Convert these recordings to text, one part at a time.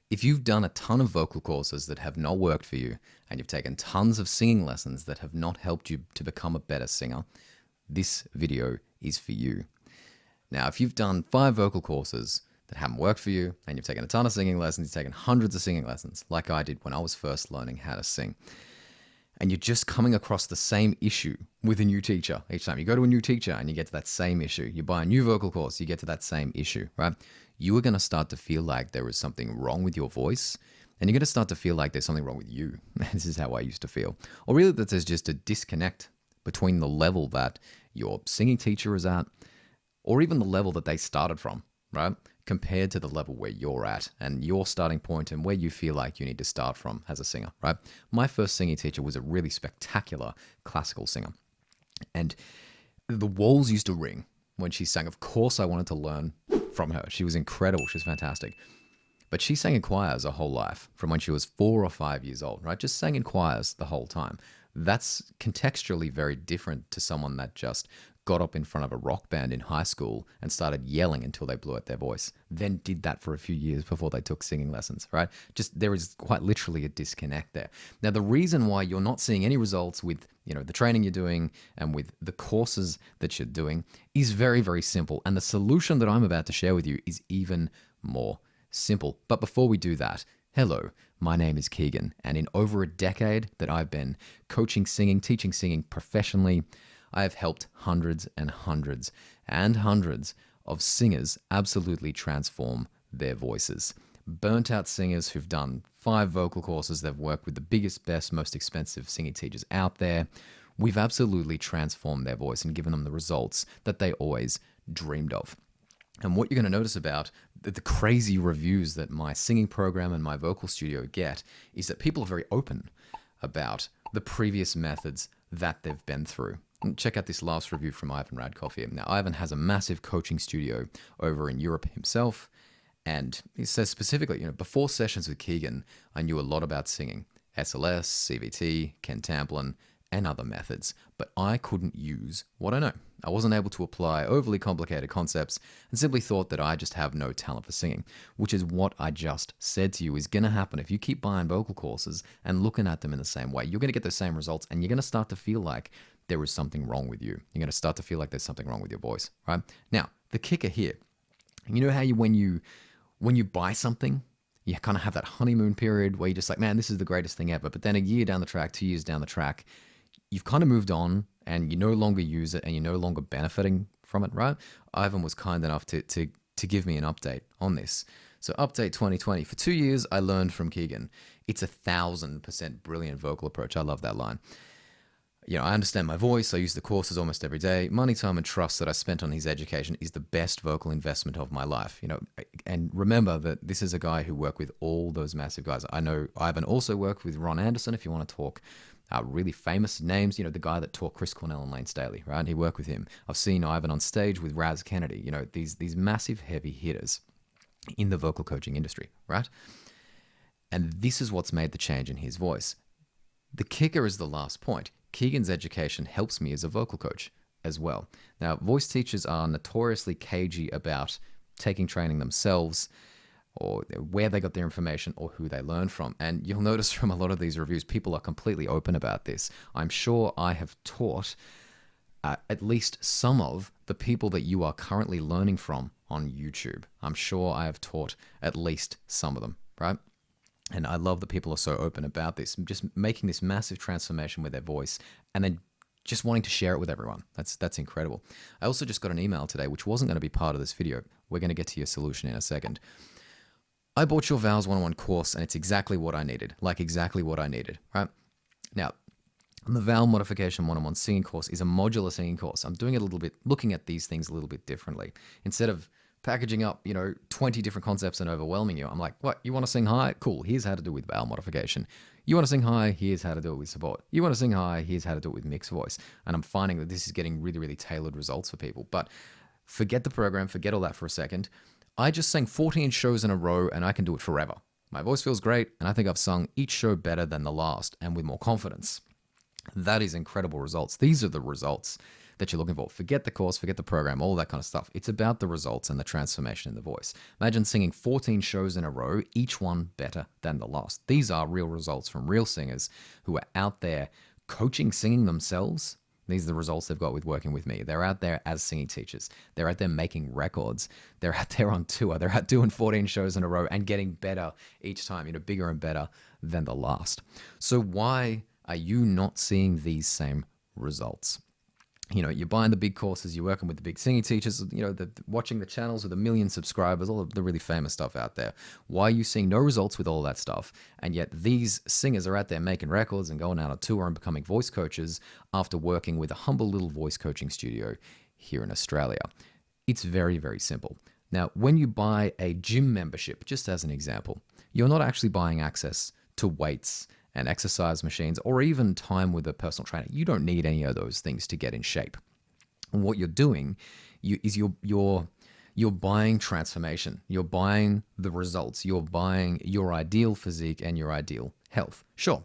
If you've done a ton of vocal courses that have not worked for you, and you've taken tons of singing lessons that have not helped you to become a better singer, this video is for you. Now, if you've done 5 vocal courses that haven't worked for you, and you've taken a ton of singing lessons, you've taken hundreds of singing lessons, like I did when I was first learning how to sing, and you're just coming across the same issue with a new teacher each time. You go to a new teacher and you get to that same issue. You buy a new vocal course, you get to that same issue, right? You are going to start to feel like there is something wrong with your voice, and you're going to start to feel like there's something wrong with you. This is how I used to feel. Or really that there's just a disconnect between the level that your singing teacher is at, or even the level that they started from, right? Compared to the level where you're at and your starting point and where you feel like you need to start from as a singer, right? My first singing teacher was a really spectacular classical singer. And the walls used to ring when she sang. Of course, I wanted to learn from her. She was incredible. She was fantastic. But she sang in choirs her whole life from when she was 4 or 5 years old, right? Just sang in choirs the whole time. That's contextually very different to someone that just got up in front of a rock band in high school and started yelling until they blew out their voice, then did that for a few years before they took singing lessons, right? Just there is quite literally a disconnect there. Now, the reason why you're not seeing any results with, the training you're doing and with the courses that you're doing is very, very simple. And the solution that I'm about to share with you is even more simple. But before we do that, hello, my name is Keegan, and in over a decade that I've been coaching singing, teaching singing professionally, I have helped hundreds and hundreds and hundreds of singers absolutely transform their voices. Burnt out singers who've done 5 vocal courses, they've worked with the biggest, best, most expensive singing teachers out there. We've absolutely transformed their voice and given them the results that they always dreamed of. And what you're going to notice about the crazy reviews that my singing program and my vocal studio get is that people are very open about the previous methods that they've been through. And check out this last review from Ivan Radkov here. Now, Ivan has a massive coaching studio over in Europe himself, and he says specifically, before sessions with Keegan, I knew a lot about singing, SLS, CVT, Ken Tamplin, and other methods, but I couldn't use what I know. I wasn't able to apply overly complicated concepts and simply thought that I just have no talent for singing, which is what I just said to you is going to happen if you keep buying vocal courses and looking at them in the same way. You're going to get the same results, and you're going to start to feel like there is something wrong with you. You're going to start to feel like there's something wrong with your voice, right? Now, the kicker here, you know how when you buy something, you kind of have that honeymoon period where you're just like, man, this is the greatest thing ever. But then a year down the track, 2 years down the track, you've kind of moved on and you no longer use it and you're no longer benefiting from it, right? Ivan was kind enough to give me an update on this. So update 2020. For 2 years, I learned from Keegan. It's 1,000% brilliant vocal approach. I love that line. I understand my voice. I use the courses almost every day. Money, time, and trust that I spent on his education is the best vocal investment of my life. And remember that this is a guy who worked with all those massive guys. I know Ivan also worked with Ron Anderson, if you want to talk really famous names, the guy that taught Chris Cornell and Lane Staley, right? He worked with him. I've seen Ivan on stage with Raz Kennedy, these massive heavy hitters in the vocal coaching industry, right? And this is what's made the change in his voice. The kicker is the last point. Keegan's education helps me as a vocal coach as well. Now, voice teachers are notoriously cagey about taking training themselves, or where they got their information, or who they learned from. And you'll notice from a lot of these reviews, people are completely open about this. I'm sure I have taught at least some of the people that you are currently learning from on YouTube. I'm sure I have taught at least some of them, right? And I love that people are so open about this, just making this massive transformation with their voice and then just wanting to share it with everyone. That's incredible. I also just got an email today, which wasn't going to be part of this video. We're going to get to your solution in a second. I bought your Vowels 101 course and it's exactly what I needed, right? Now, the Vowel Modification 101 singing course is a modular singing course. I'm doing it looking at these things a little bit differently. Instead of packaging up, 20 different concepts and overwhelming you, I'm like, what, you want to sing high? Cool, here's how to do it with vowel modification. You want to sing high? Here's how to do it with support. You want to sing high? Here's how to do it with mixed voice. And I'm finding that this is getting really, really tailored results for people. But forget the program, forget all that for a second. I just sang 14 shows in a row and I can do it forever. My voice feels great and I think I've sung each show better than the last and with more confidence. That is incredible results. These are the results that you're looking for. Forget the course, forget the program, all that kind of stuff. It's about the results and the transformation in the voice. Imagine singing 14 shows in a row, each one better than the last. These are real results from real singers who are out there coaching singing themselves. These are the results they've got with working with me. They're out there as singing teachers. They're out there making records. They're out there on tour. They're out doing 14 shows in a row and getting better each time, bigger and better than the last. So why are you not seeing these same results? You're buying the big courses, you're working with the big singing teachers, watching the channels with 1 million subscribers, all of the really famous stuff out there. Why are you seeing no results with all that stuff? And yet these singers are out there making records and going out on tour and becoming voice coaches after working with a humble little voice coaching studio here in Australia. It's very, very simple. Now, when you buy a gym membership, just as an example, you're not actually buying access to weights and exercise machines, or even time with a personal trainer. You don't need any of those things to get in shape. And what you're doing is you're buying transformation. You're buying the results. You're buying your ideal physique and your ideal health. Sure,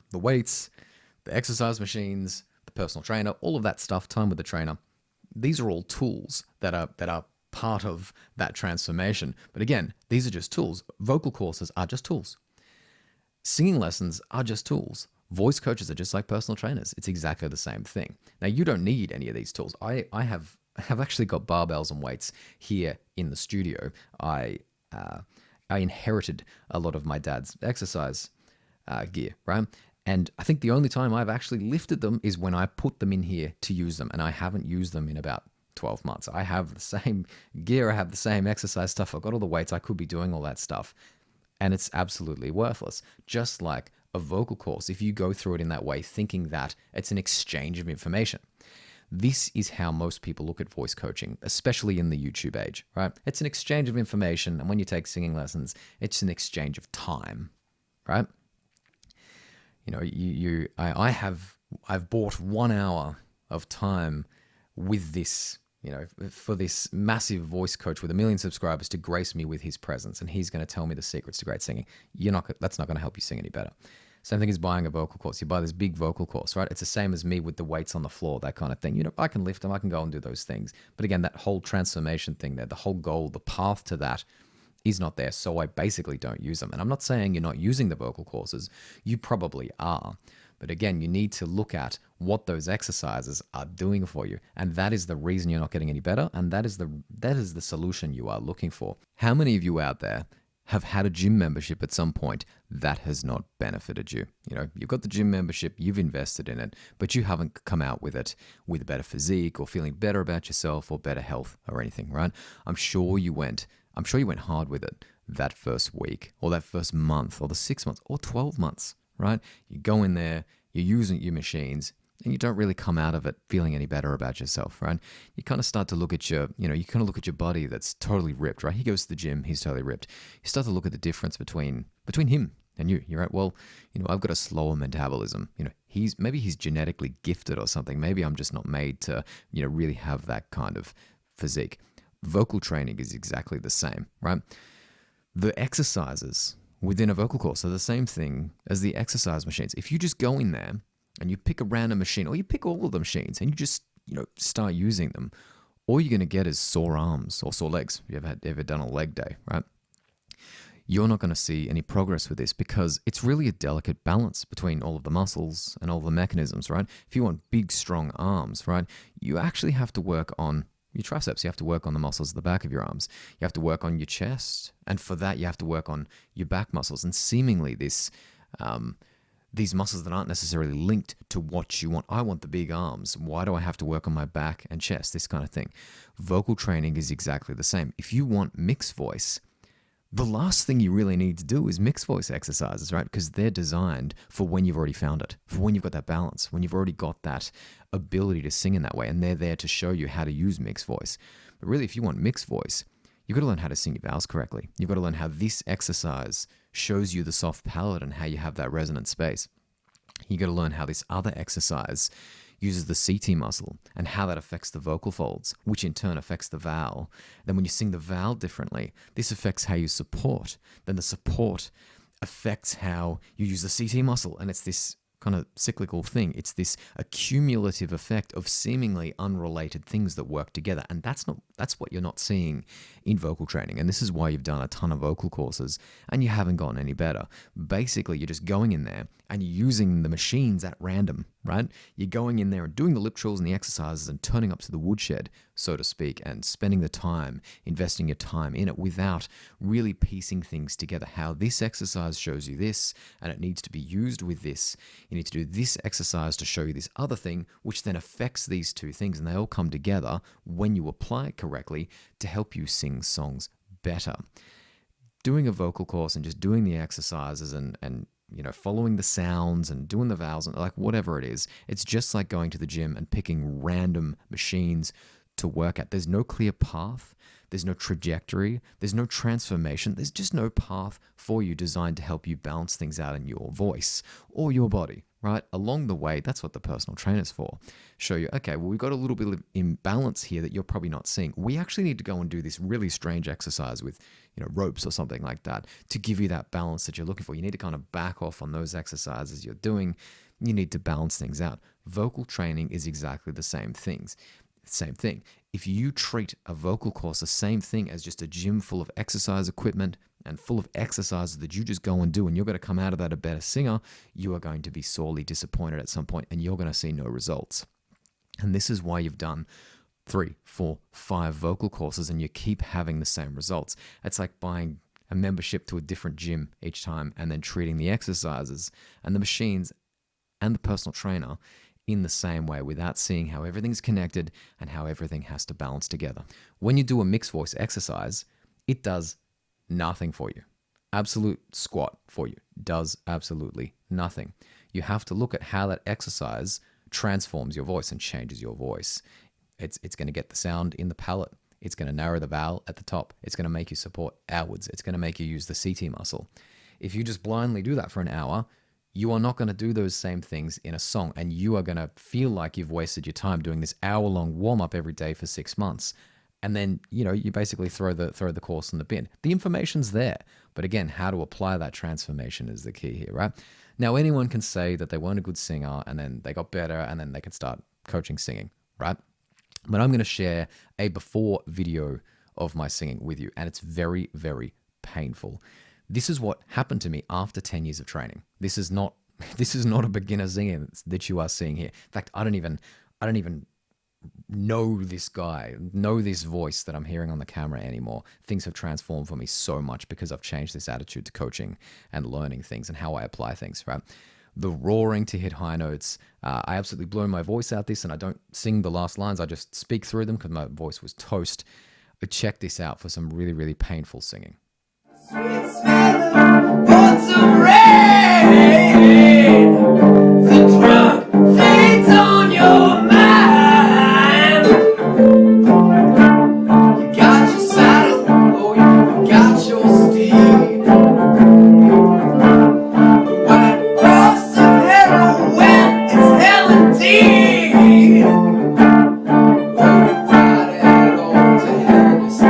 the weights, the exercise machines, the personal trainer, all of that stuff, time with the trainer, these are all tools that are part of that transformation. But again, these are just tools. Vocal courses are just tools. Singing lessons are just tools. Voice coaches are just like personal trainers. It's exactly the same thing. Now, you don't need any of these tools. I have actually got barbells and weights here in the studio. I inherited a lot of my dad's exercise gear, right? And I think the only time I've actually lifted them is when I put them in here to use them, and I haven't used them in about 12 months. I have the same gear. I have the same exercise stuff. I've got all the weights. I could be doing all that stuff. And it's absolutely worthless. Just like a vocal course, if you go through it in that way, thinking that it's an exchange of information. This is how most people look at voice coaching, especially in the YouTube age, right? It's an exchange of information. And when you take singing lessons, it's an exchange of time, right? I've bought 1 hour of time with this, for this massive voice coach with 1 million subscribers to grace me with his presence, and he's going to tell me the secrets to great singing. That's not going to help you sing any better. Same thing as buying a vocal course. You buy this big vocal course, right? It's the same as me with the weights on the floor, that kind of thing. I can lift them, I can go and do those things. But again, that whole transformation thing there, the whole goal, the path to that is not there. So I basically don't use them. And I'm not saying you're not using the vocal courses. You probably are. But again, you need to look at what those exercises are doing for you. And that is the reason you're not getting any better. And that is the solution you are looking for. How many of you out there have had a gym membership at some point that has not benefited you? You've got the gym membership, you've invested in it, but you haven't come out with it with a better physique or feeling better about yourself or better health or anything, right? I'm sure you went hard with it that first week or that first month or the 6 months or 12 months. Right? You go in there, you're using your machines, and you don't really come out of it feeling any better about yourself, right? You kind of start to look at your body that's totally ripped, right? He goes to the gym, he's totally ripped. You start to look at the difference between him and you. You're right, well, I've got a slower metabolism. Maybe he's genetically gifted or something. Maybe I'm just not made to, really have that kind of physique. Vocal training is exactly the same, right? The exercises within a vocal course are the same thing as the exercise machines. If you just go in there and you pick a random machine, or you pick all of the machines and you just, start using them, all you're going to get is sore arms or sore legs. If you've ever done a leg day, right? You're not going to see any progress with this because it's really a delicate balance between all of the muscles and all the mechanisms, right? If you want big, strong arms, right, you actually have to work on your triceps. You have to work on the muscles at the back of your arms. You have to work on your chest. And for that, you have to work on your back muscles. And seemingly these muscles that aren't necessarily linked to what you want. I want the big arms. Why do I have to work on my back and chest? This kind of thing. Vocal training is exactly the same. If you want mixed voice, the last thing you really need to do is mixed voice exercises, right? Because they're designed for when you've already found it, for when you've got that balance, when you've already got that ability to sing in that way, and they're there to show you how to use mixed voice. But really, if you want mixed voice, you've got to learn how to sing your vowels correctly. You've got to learn how this exercise shows you the soft palate and how you have that resonant space. You've got to learn how this other exercise uses the CT muscle and how that affects the vocal folds, which in turn affects the vowel. Then when you sing the vowel differently, this affects how you support. Then the support affects how you use the CT muscle. And it's this kind of cyclical thing. It's this accumulative effect of seemingly unrelated things that work together. And that's what you're not seeing in vocal training. And this is why you've done a ton of vocal courses and you haven't gotten any better. Basically, you're just going in there and you're using the machines at random, right? You're going in there and doing the lip trills and the exercises and turning up to the woodshed, so to speak, and spending the time, investing your time in it without really piecing things together. How this exercise shows you this, and it needs to be used with this. You need to do this exercise to show you this other thing, which then affects these two things, and they all come together when you apply it correctly to help you sing songs better. Doing a vocal course and just doing the exercises and following the sounds and doing the vowels and like whatever it is, it's just like going to the gym and picking random machines to work at. There's no clear path. There's no trajectory. There's no transformation. There's just no path for you designed to help you balance things out in your voice or your body, right? Along the way, that's what the personal trainer's for. Show you, okay, well, we've got a little bit of imbalance here that you're probably not seeing. We actually need to go and do this really strange exercise with, ropes or something like that to give you that balance that you're looking for. You need to kind of back off on those exercises you're doing. You need to balance things out. Vocal training is exactly the same thing. If you treat a vocal course the same thing as just a gym full of exercise equipment and full of exercises that you just go and do, and you're going to come out of that a better singer, you are going to be sorely disappointed at some point and you're going to see no results. And this is why you've done 3, 4, 5 vocal courses and you keep having the same results. It's like buying a membership to a different gym each time and then treating the exercises and the machines and the personal trainer in the same way without seeing how everything's connected and how everything has to balance together. When you do a mixed voice exercise, it does nothing for you. Absolute squat for you. Does absolutely nothing. You have to look at how that exercise transforms your voice and changes your voice. It's going to get the sound in the palate. It's going to narrow the vowel at the top. It's going to make you support outwards. It's going to make you use the CT muscle. If you just blindly do that for an hour, you are not going to do those same things in a song, and you are going to feel like you've wasted your time doing this hour-long warm-up every day for 6 months. And then, you basically throw the course in the bin. The information's there. But again, how to apply that transformation is the key here, right? Now, anyone can say that they weren't a good singer and then they got better and then they can start coaching singing, right? But I'm going to share a before video of my singing with you, and it's very, very painful. This is what happened to me after 10 years of training. This is not a beginner singer that you are seeing here. In fact, I don't even know this guy, know this voice that I'm hearing on the camera anymore. Things have transformed for me so much because I've changed this attitude to coaching and learning things and how I apply things, right? The roaring to hit high notes. I absolutely blow my voice out this, and I don't sing the last lines. I just speak through them because my voice was toast. But check this out for some really, really painful singing. Sweet smell of autumn rain, the drug fades on your mind. You got your saddle, oh you got your steed. The white cross of heroin is hell indeed. Oh, you ride it on to Hennessy.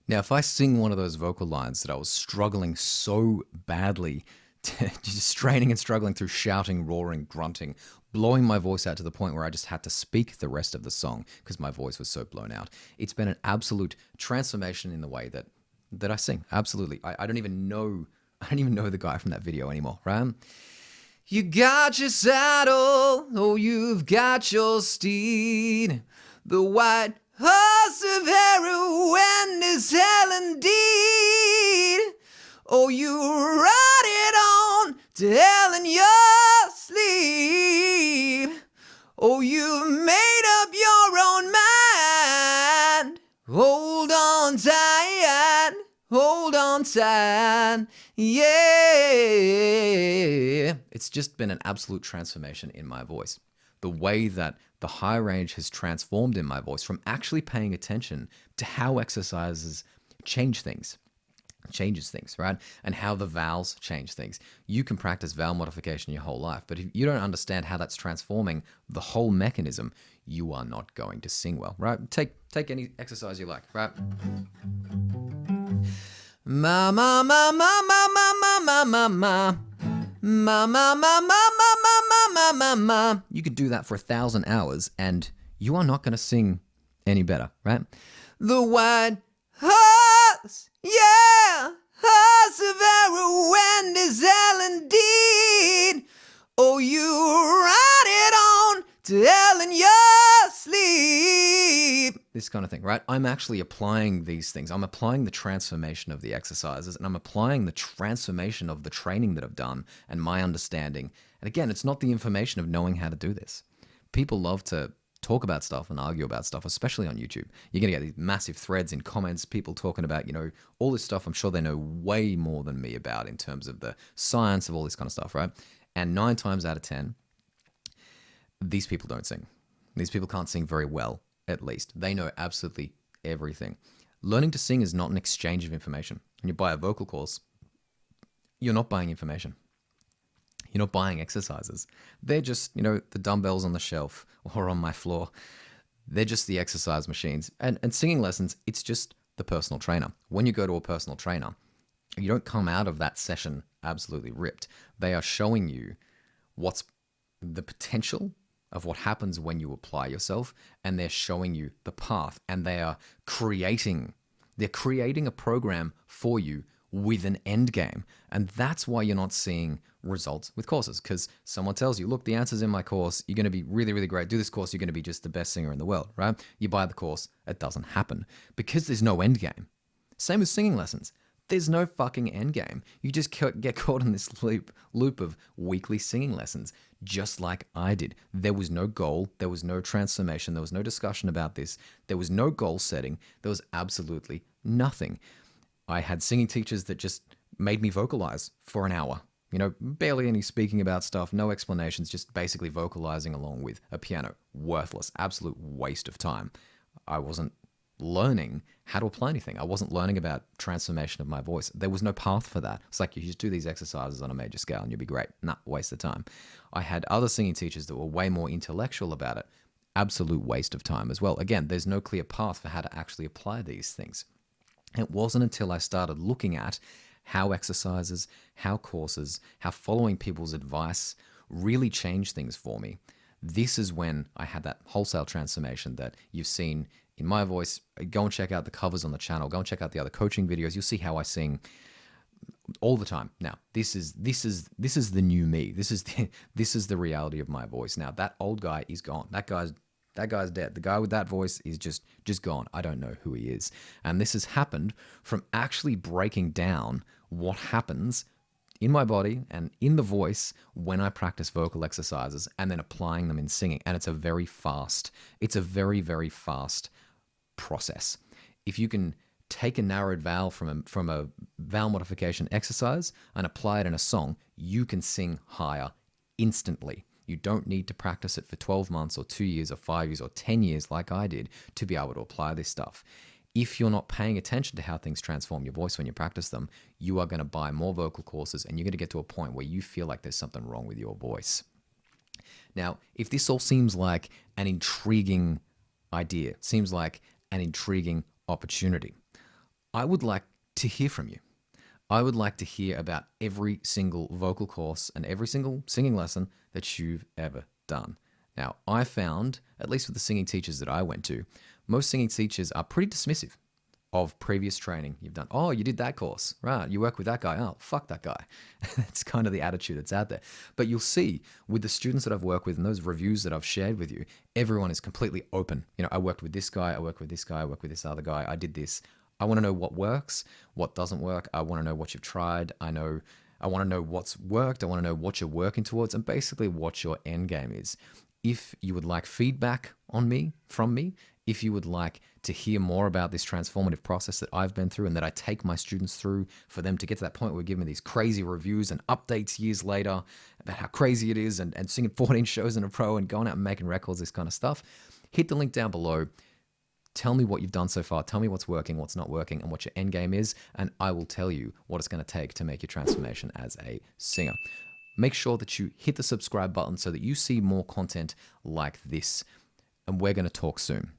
Now, if I sing one of those vocal lines that I was struggling so badly, just straining and struggling through shouting, roaring, grunting, blowing my voice out to the point where I just had to speak the rest of the song because my voice was so blown out. It's been an absolute transformation in the way that I sing. Absolutely. I don't even know the guy from that video anymore, right? You got your saddle, oh, you've got your steed. The white horse of heroin is hell indeed. Oh, you ride it on to hell in your sleep. Oh, you've made up your own mind. Hold on tight, hold on tight, yeah. It's just been an absolute transformation in my voice. The way that the high range has transformed in my voice from actually paying attention to how exercises changes things, right? And how the vowels change things. You can practice vowel modification your whole life, but if you don't understand how that's transforming the whole mechanism, you are not going to sing well, right? Take any exercise you like, right? Ma ma ma ma ma ma ma ma ma ma. ma ma ma ma ma ma ma ma ma ma. You could do that for 1,000 hours and you are not going to sing any better, right? The white horse, yeah, horse of arrow and his hell indeed. Oh, you ride it on to hell in your sleep. This kind of thing, right? I'm actually applying these things. I'm applying the transformation of the exercises and I'm applying the transformation of the training that I've done and my understanding. And again, it's not the information of knowing how to do this. People love to talk about stuff and argue about stuff, especially on YouTube. You're going to get these massive threads in comments, people talking about, all this stuff I'm sure they know way more than me about in terms of the science of all this kind of stuff, right? And 9 times out of 10, these people don't sing. These people can't sing very well, at least. They know absolutely everything. Learning to sing is not an exchange of information. When you buy a vocal course, you're not buying information. You're not buying exercises. They're just, the dumbbells on the shelf or on my floor. They're just the exercise machines. And singing lessons, it's just the personal trainer. When you go to a personal trainer, you don't come out of that session absolutely ripped. They are showing you what's the potential of what happens when you apply yourself, and they're showing you the path, and they're creating a program for you with an end game. And that's why you're not seeing results with courses, because someone tells you, look, the answer's in my course. You're going to be really, really great. Do this course. You're going to be just the best singer in the world, right? You buy the course. It doesn't happen because there's no end game. Same with singing lessons. There's no fucking end game. You just get caught in this loop of weekly singing lessons, just like I did. There was no goal. There was no transformation. There was no discussion about this. There was no goal setting. There was absolutely nothing. I had singing teachers that just made me vocalize for an hour. Barely any speaking about stuff, no explanations, just basically vocalizing along with a piano. Worthless, absolute waste of time. I wasn't learning how to apply anything. I wasn't learning about transformation of my voice. There was no path for that. It's like you just do these exercises on a major scale and you'll be great. Nah, waste of time. I had other singing teachers that were way more intellectual about it. Absolute waste of time as well. Again, there's no clear path for how to actually apply these things. It wasn't until I started looking at how exercises, how courses, how following people's advice really changed things for me. This is when I had that wholesale transformation that you've seen in my voice. Go and check out the covers on the channel. Go and check out the other coaching videos. You'll see how I sing all the time. Now, this is the new me. This is the reality of my voice. Now, that old guy is gone. That guy's dead. The guy with that voice is just gone. I don't know who he is. And this has happened from actually breaking down what happens in my body and in the voice when I practice vocal exercises and then applying them in singing. And it's a very, very fast process. If you can take a narrowed vowel from a vowel modification exercise and apply it in a song, you can sing higher instantly. You don't need to practice it for 12 months or 2 years or 5 years or 10 years like I did to be able to apply this stuff. If you're not paying attention to how things transform your voice when you practice them, you are going to buy more vocal courses and you're going to get to a point where you feel like there's something wrong with your voice. Now, if this all seems like an intriguing idea, seems like an intriguing opportunity, I would like to hear from you. I would like to hear about every single vocal course and every single singing lesson that you've ever done. Now, I found, at least with the singing teachers that I went to, most singing teachers are pretty dismissive of previous training you've done. Oh, you did that course, right? You work with that guy. Oh, fuck that guy. It's kind of the attitude that's out there. But you'll see with the students that I've worked with and those reviews that I've shared with you, everyone is completely open. I worked with this guy, I worked with this guy, I worked with this other guy, I did this. I want to know what works, what doesn't work. I want to know what you've tried. I want to know what's worked. I want to know what you're working towards and basically what your end game is. If you would like feedback from me, if you would like to hear more about this transformative process that I've been through and that I take my students through for them to get to that point where we give them these crazy reviews and updates years later about how crazy it is and singing 14 shows in a row and going out and making records, this kind of stuff, hit the link down below. Tell me what you've done so far. Tell me what's working, what's not working, and what your end game is, and I will tell you what it's going to take to make your transformation as a singer. Make sure that you hit the subscribe button so that you see more content like this, and we're going to talk soon.